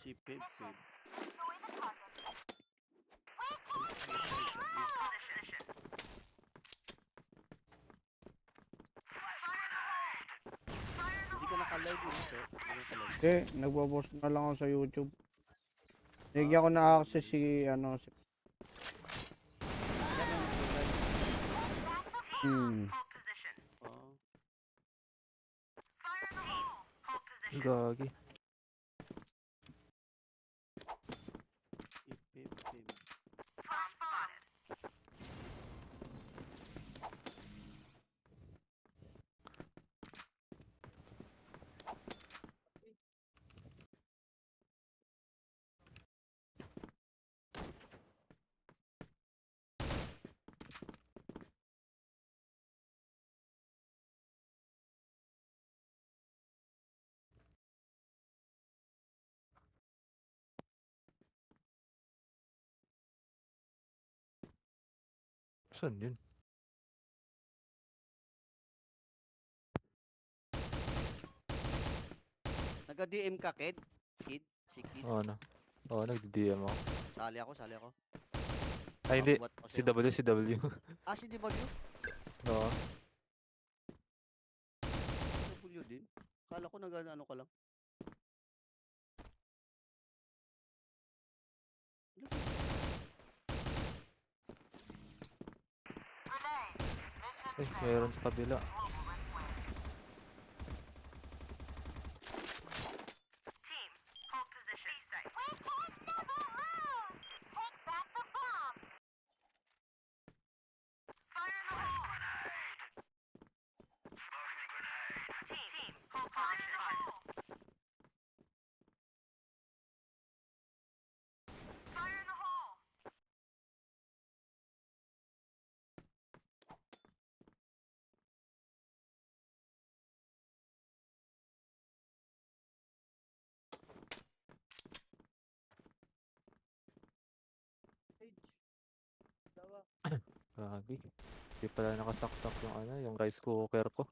Si Pip. Hindi ka naka-live mo, sir. Hindi ka naka-live. Hindi, nagpo-post na lang ako sa YouTube. Nigyan ko na access si, ano, si... Yan ang nag-live. Gagi. Si Pip. Saan yun? Nag-DM ka, Kid? Kid? Si Kid? Oo, ano? Oo, nagdi-DM ako. Sali ako. Ay, hindi. Makubat pa Si sa'yo. W. Ah, si DW? Oo. W din? Kala ko nag-ano ka lang. Eh, meron sa kabila. Gagi. Hindi pala nakasaksak yung ano, yung rice cooker ko.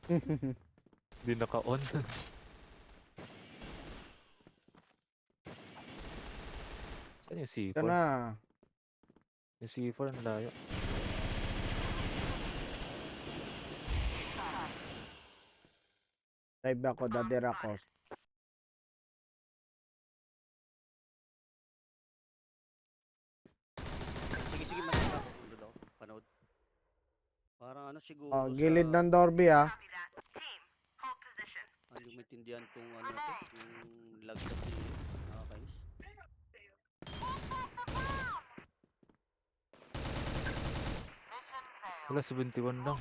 Hindi naka-on. Saan yung Ito C4? na. Yung C4 ang layo. Live ako, dadera ko. Sige, manood ako. Panood. Parang ano siguro Oh, sa... gilid ng Dorby, ah. Ano yung maintindihan tong ano to? Yung lag kasi nakakainis. Wala, 71 lang.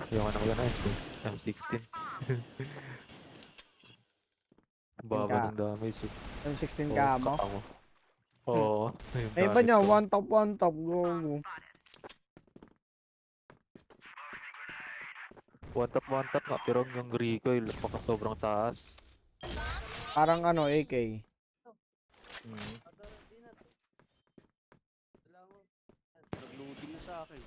Yung ano ko yan, M16. Baba ng damage eh. Yung 16 Oo, ka mo. kakamo. Oo, yung May iba gamit niya, ko. one top, go. One tap nga, pero yung recoil, baka sobrang taas. Parang ano, AK. Hmm. Nag-loading na sa akin.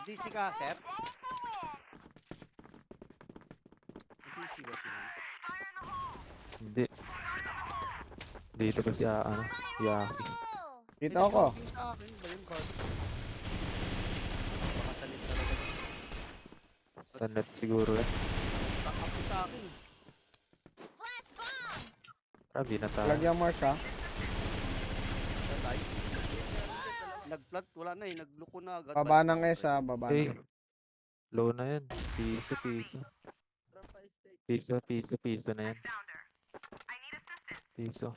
DC ka, sir? DC ba sila? Hindi. Dito ba siya, ano, Yaki. Dito ako. Yung sa akin ba yung card? Baka talit talaga. Sa net siguro eh. Ako sa akin. Grabe na tayo. Lagyan Mars, ha. Tatay. Nag-plant, wala na eh. Nagluko na agad. Baba ng S, ha. Baba Eh, ng. low na yan. Pizza. Rampa estate. Piso na yan. Piso.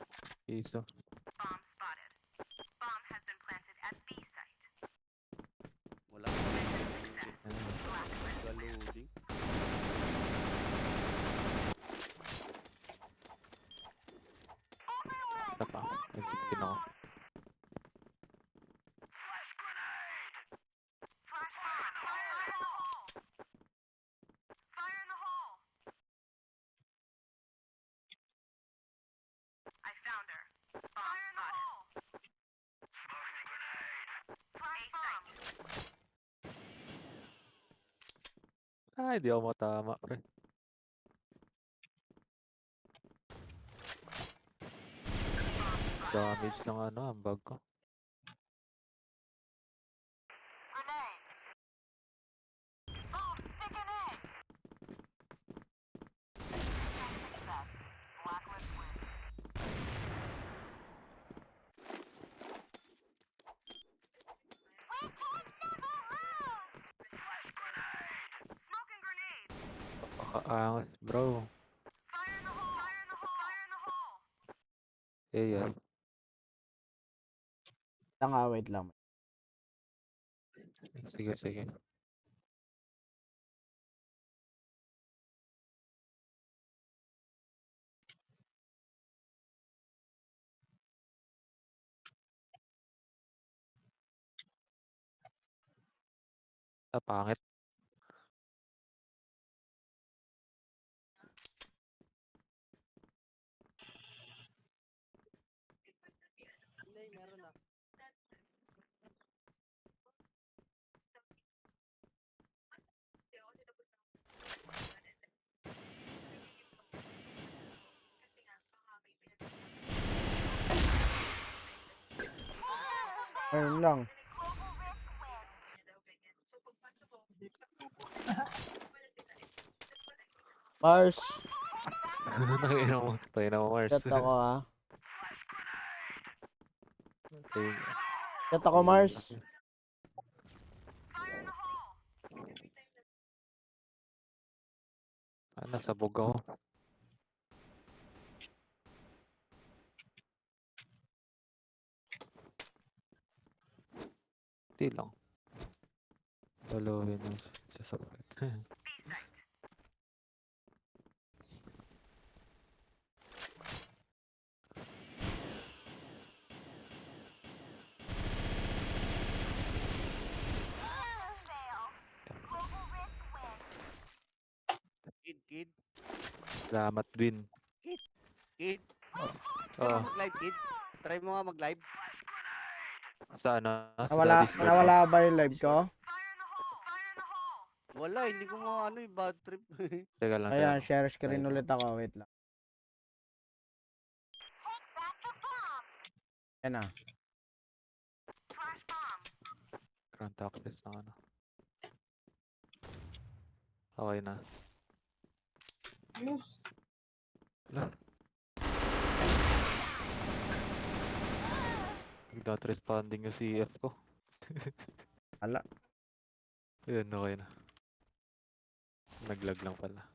Wala. Loading. Ito pa. Nagsikin ako. Ay, di ako matama, pre. Damage ng ano, ang bag ko. Napakaangas, bro. Eh, yan. Wait lang. Sige. Pangit. Ayun lang. Mars, Tayo na mo, Mars. chat ako ha. Tayo. Chat ako, Mars. Nasabog ako. Di lang. Dalawin mo siya sa sakit. Kid. Salamat, Win. Kid. Oh, Mag-live, Kid. Try mo nga mag-live. sana. Sa Nawala, Discord. nawala ba yung live ko? Wala, hindi ko nga bad trip. Teka lang. Ayan, teka lang. share screen Ayun. ulit ako. Wait lang. Ayan na. Grand access na ano. Okay na. Wala. Not responding yung CF ko. Ala. Ayun, okay na. Naglag lang pala.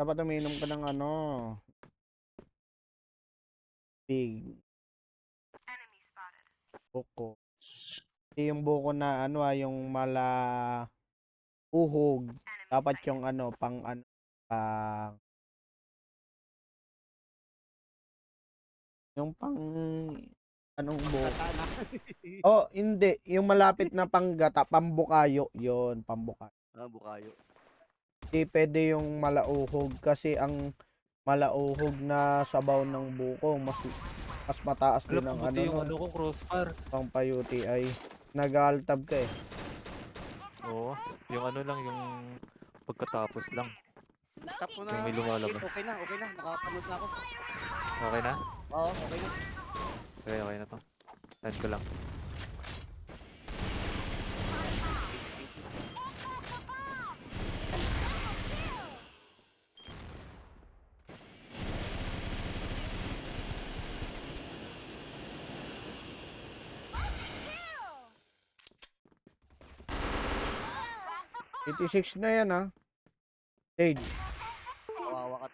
Dapat uminom ka ng ano. Big. Buko. Hindi yung buko na ano yung uhog. Dapat yung ano, pang ano, yung pang anong buko. Katana. Oh, hindi. Yung malapit na panggata, pambukayo. Yun, pambukayo. Bukayo. Hindi pwede yung malauhog kasi ang malauhog na sabaw ng buko mas mataas din ang Buti yung ano ano ko, crossfire. pang pa-UTI. Nag-altab ka eh. Oo. Yung ano lang, yung pagkatapos lang. Stop mo na. Yung may lumalabas. Okay na, okay na. Nakapanood na ako. Okay na? Oo, okay na. Okay na to. End ko lang. $86 na yan ha. Stage. Kawawa ka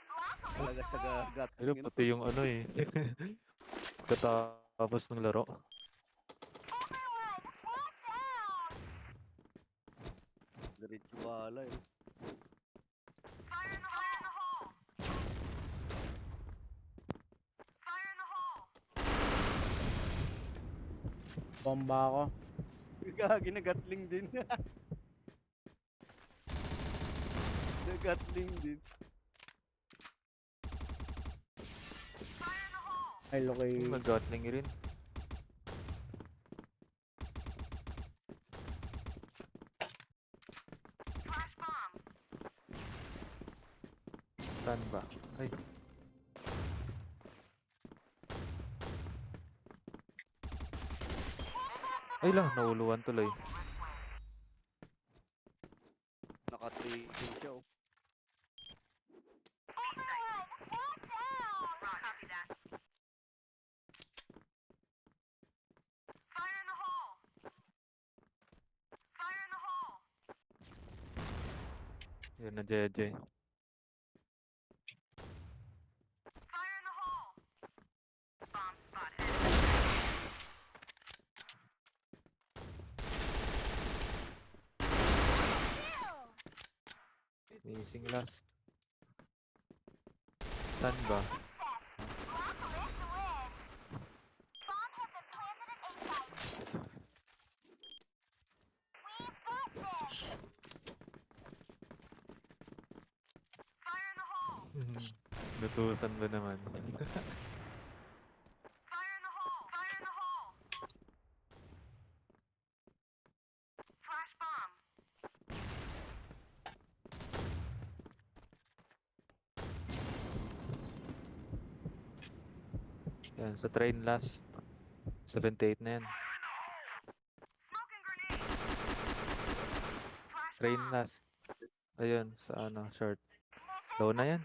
talaga sa gagat. Ayun, pati yung ano eh. Pagkatapos ng laro. Diretso bala eh. Bomba ako. Gagi, nagatling din. Nagatling din. Ay, okay. Nag-gatling rin. Saan ba? Ay. Ay lang, nauluan tuloy. Nakatrigil siya oh. Yun na Jeje. Missing last. Saan ba? Lutusan ba naman? Yan, sa train last. 78 na yan. Train last. Ayun, sa ano, short. Low na yan.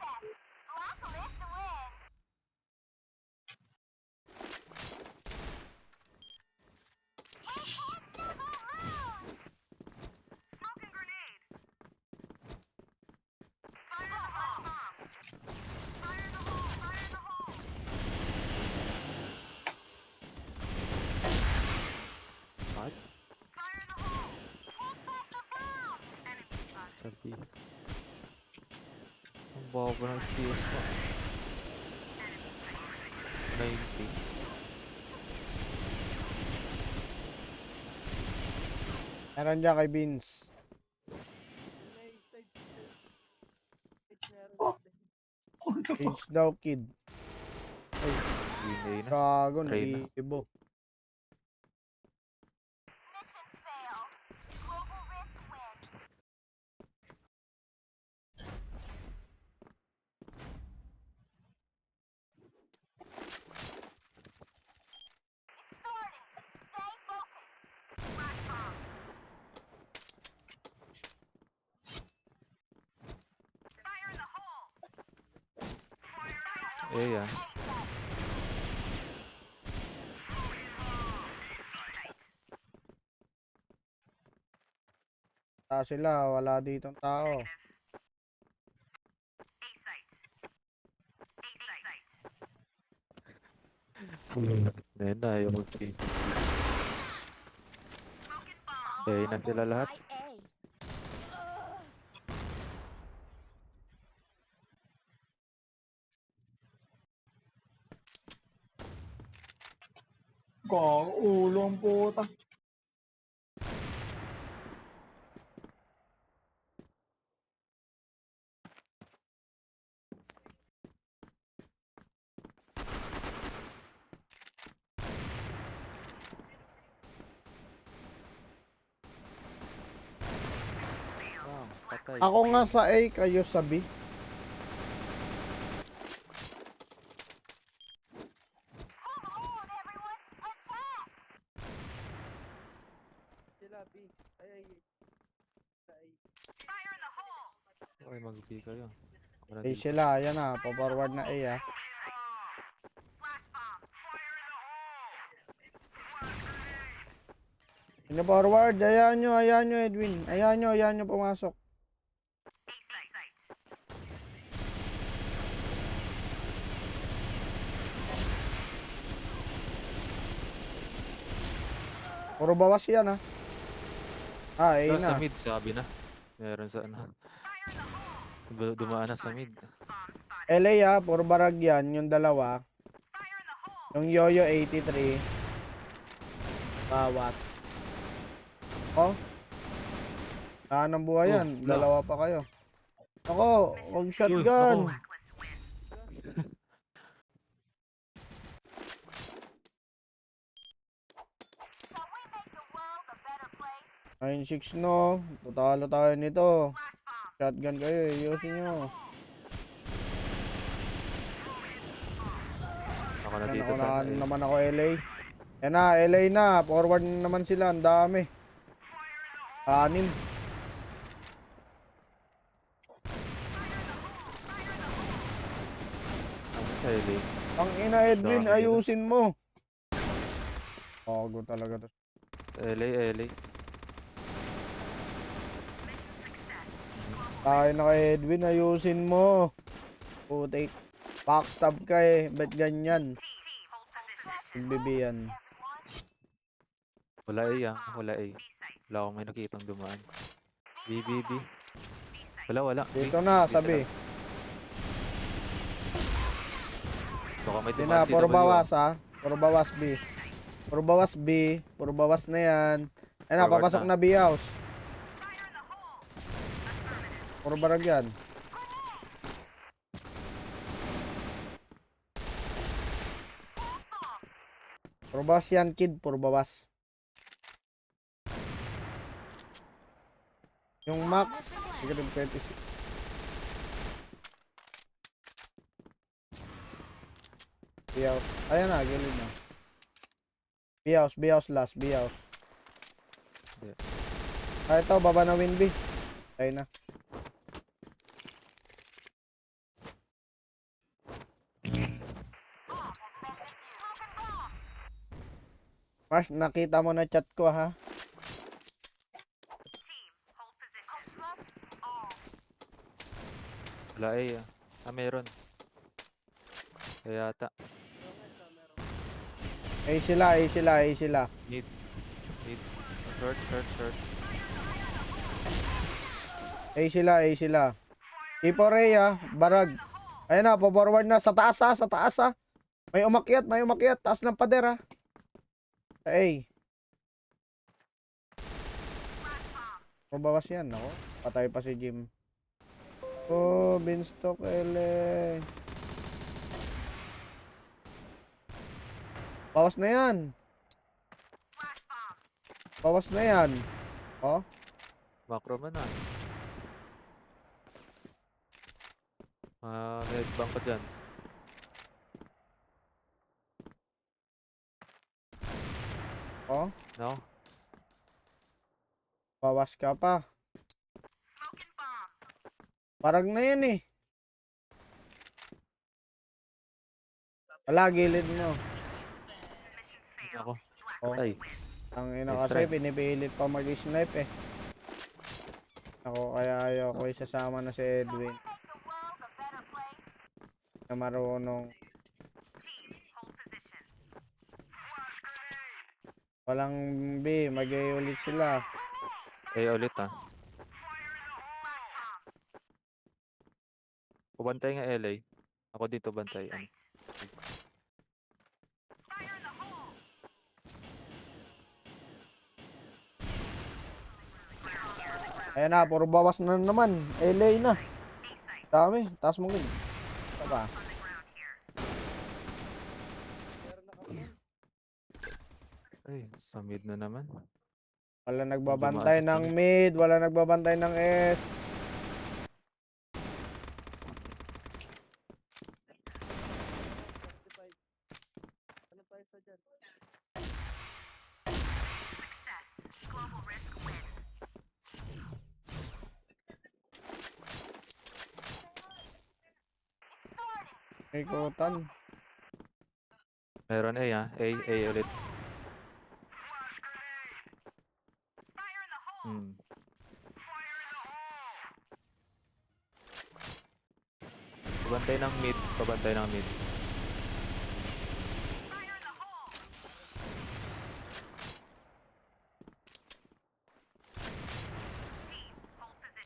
What? Sabi. Ang baba ng FPS mo. 90. Meron dyan kay Vince. Stage daw, kid. Ay, Winay na. gago, Try na. nag-iibo. Eh yan. Sila, wala ditong tao. Ngayon na, ayaw mag-feed. Eh, na sila lahat. Ulong puta. Wow, patay. Ako nga sa A, kayo sa B. Sila B. Ay. Okay, mag-B kayo. Ako na A dito. sila, ayan na, pa-forward na A ah. Pina-forward, ayan nyo Edwin. Ayan nyo pumasok. Puro bawas yan ah. Ah, A Sa na. mid, sabi na. Meron sa ano. Dumaan na sa mid. LA ah, puro barag yan, yung dalawa. Yung Yoyo 83. Bawat. Oh. Saan ang buhay yan? no. Dalawa pa kayo. Ako, wag shotgun. Ako. 9-6 no. Tatalo tayo nito. Shotgun kayo, ayusin nyo. Ako na Yan, dito ako sa na A. naman ako LA. Yan na, LA na. Forward na naman sila, ang dami. Anim. LA. Ang ina Edwin, Dami nila. ayusin mo. Bago talaga to. LA. Tayo na kay Edwin, ayusin mo. Putik. Backstab ka eh. Ba't ganyan? Bibiyan. Wala A ah. Wala A. Wala akong may nakitang dumaan. B. Wala. B. Dito na, Dito sabi. lang. Baka may Dito dumaan na, si puro W, bawas ha. Puro bawas B. Puro bawas B. Puro bawas na yan. Ayun na, Forward papasok na. na B house. Puro barag yan. Puro bawas yan, kid. Puro bawas. Yung max, negative 26. B house. Ayan na, gilid na. B house last, B house. Yeah. Ah, ito, baba na win B. Ayun na. Mas, nakita mo na chat ko ha. Wala A ah. Ah, meron. Kaya yata. A sila. Mid. Short. A sila. Ipo-ray ah, barag. Ayun na, forward na. Sa taas ah. May umakyat. Taas ng pader ah. Sa A. Mabawas yan, ako. Patay pa si Jim. Oh, Beanstalk ele. Bawas na yan. Oh, Macro man ah. May headbang pa dyan. oh. No? Bawas ka pa. Parang na yan eh. Wala, gilid mo. Ako. Oh. Ay. Ang ina Nice kasi try. pinipilit pa mag-snipe eh. Ako kaya ayoko isasama na si Edwin. Na marunong. Walang B, mag-A ulit sila. A ulit ah. Pabantay nga LA. Ako dito bantay. Ano? Ayan na, puro bawas na naman. LA na. Dami, taas mo gid. Ito pa. Ay, sa mid na naman. Wala nagbabantay Dumaan sa ng mid, wala nagbabantay ng S. May ikutan. Meron A ah. A ulit. Hmm. Pabantay ng mid. Pabantay ng mid.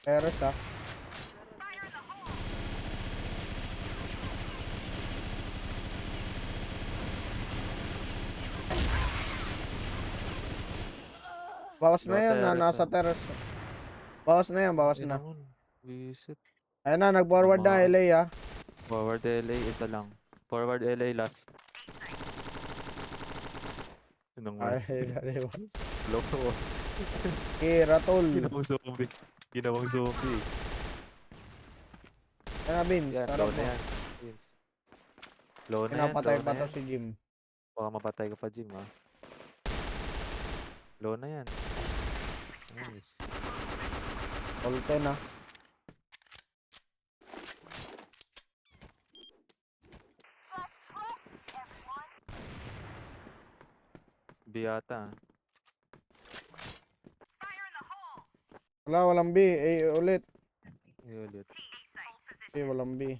Terrace ah. Bawas na No yan na terrace, nasa ah. terrace. Bawas na yan, bawas Ina na. mo. Visit. Ayun na, nag-forward na Tumaan. LA ah. Forward LA, isa lang. Forward LA last. Anong Ay, Mars? diba? Loko. Kira tol. Ginawang zombie. Ginawang zombie. Ayun na, Vince. Yan, Sarap low mo. na yan. Vince. Low na yan, Pinapatay low pa na to yan. si Jim. Baka mapatay ka pa, Jim, ha? Low na yan. Nice. All 10 ah. B yata, ah. Wala, walang B. A ulit. Ay, ulit. A, walang B.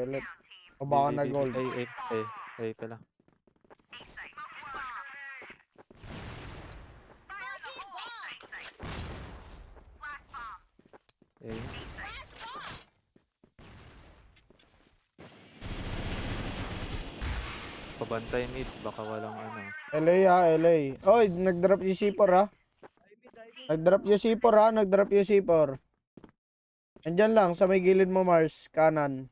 Ulit. O B, baka B, na B, B. gold. A pala. A. Pabantay mid, baka walang ano. LA ah, LA. Oy, nag-drop yung C4 ah. Nag-drop yung C4 ah, nag-drop yung C4. Andyan lang, sa may gilid mo Mars, kanan.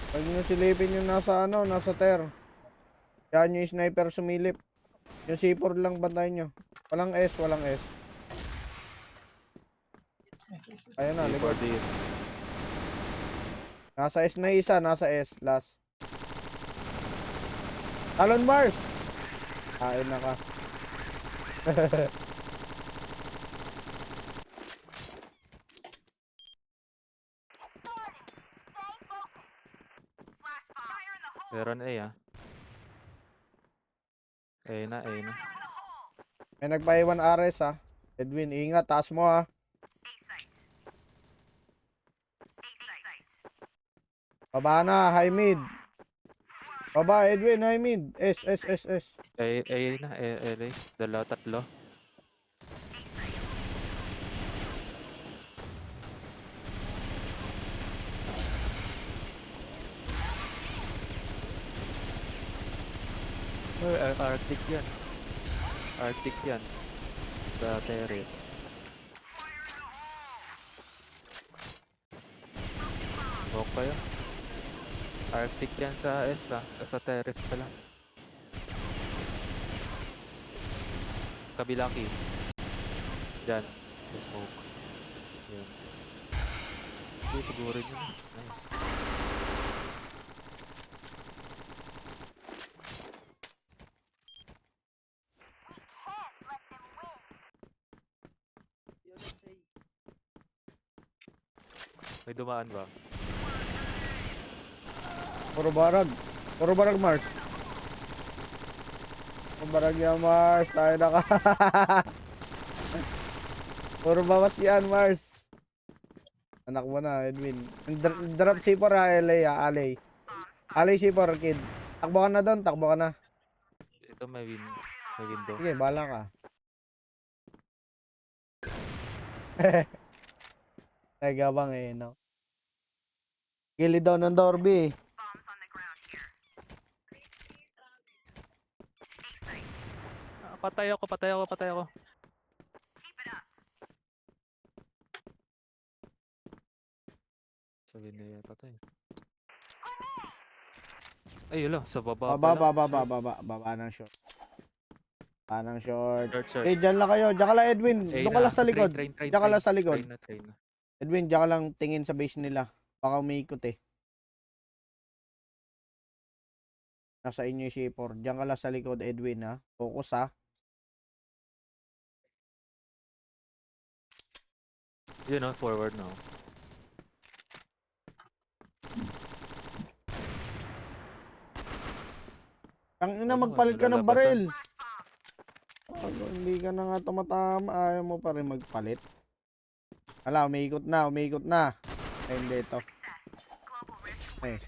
Huwag nyo silipin yung nasa ano, nasa ter. Yan yung sniper sumilip. Yung C4 lang bantayan nyo. Walang S, walang S. Ayun na, likod. D4D. Nasa S na isa, nasa S, last. Talon Mars! Kain na ka. Meron A, ah. A na, A na. May nagpa-iwan Ares ah. Edwin, ingat, taas mo ah. Baba na, high mid. Baba, Edwin, high mid. S, S, S, S. A na, LA. Dalawa, tatlo. Arctic yan. Arctic yan. Sa terrace. Walk kayo. Arctic yan sa S, ah. Sa terrace pala. Kabila key. Diyan. Sa smoke. Yan. Hindi, siguro yun. Nice. May dumaan ba? Puro barag. Puro barag, Mars. Puro barag yan, Mars. Tayo na ka. Puro bawas yan, Mars. Anak mo na, Edwin. Drop C4 ha, LA ha, Alay. Alay C4, kid. Takbo ka na doon, takbo ka na. Ito may window. Sige, bala ka. Ay, gabang eh, no? Gilid daw ng Dorby. Ah, patay ako. Sabi niya patay. Ay, yun sa baba Baba ng short. Baba ng short. Short. Eh, dyan lang kayo. Dyan ka lang, Edwin. Doon ka lang sa likod. Train. Dyan ka lang sa likod. Train na. Edwin, dyan ka lang tingin sa base nila. Baka umiikot eh. Nasa inyo yung C4. Dyan ka lang sa likod, Edwin ha. Focus ha. Yun, forward now. Ang ina, Ano, magpalit ka ng nalalabasan. baril. Hindi ka na nga tumatama, ayaw mo pa rin magpalit. Ala, umiikot na, umiikot na. Ay, hindi ito. Eh.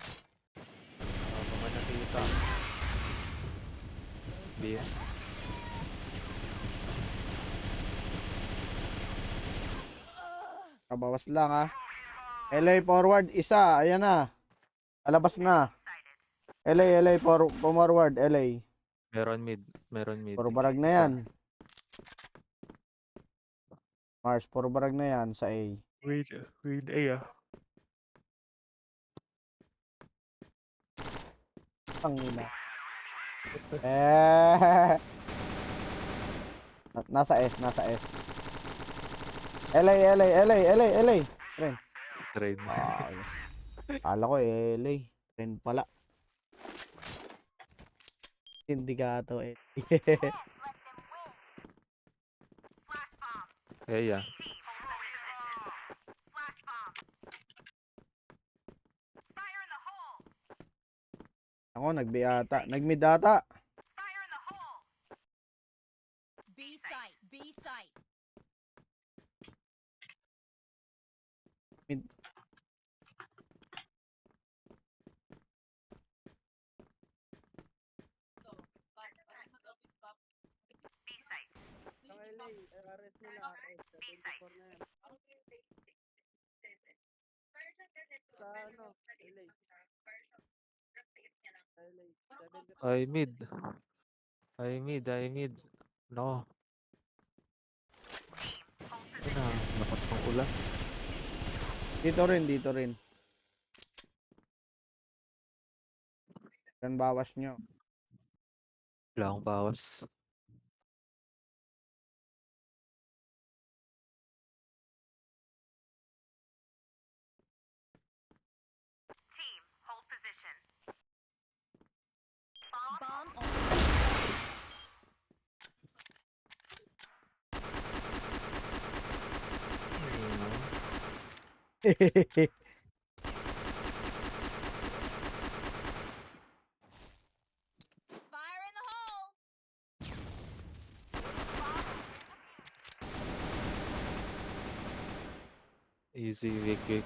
Wala pa man nakita. B. Kabawas lang ha. LA forward, isa. Ayan na. Alabas na. LA forward, LA. Meron mid. Meron mid. Puro barag na Isa. yan. Mars, puro barag na yan sa A. Wait A ah. Ang ina. Eh. Nasa S, nasa S. LA. Tren. Trade. Ah, kala ko LA. Tren pala. Sindicato eh. A ah. Ako, nag-B ata. Nag-mid ata. B site, B site. Mid. Ang LA, RS nila, RS, 24 na yan. Sa ano, LA. LA, 74. Ay mid. Ay mid. No. Ayun na. Lakas ng ulan. Dito rin. Yan bawas nyo. Wala akong bawas. Bomb on fire in the hole. Easy wig.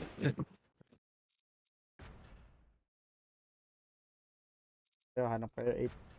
Hanap kayo 8.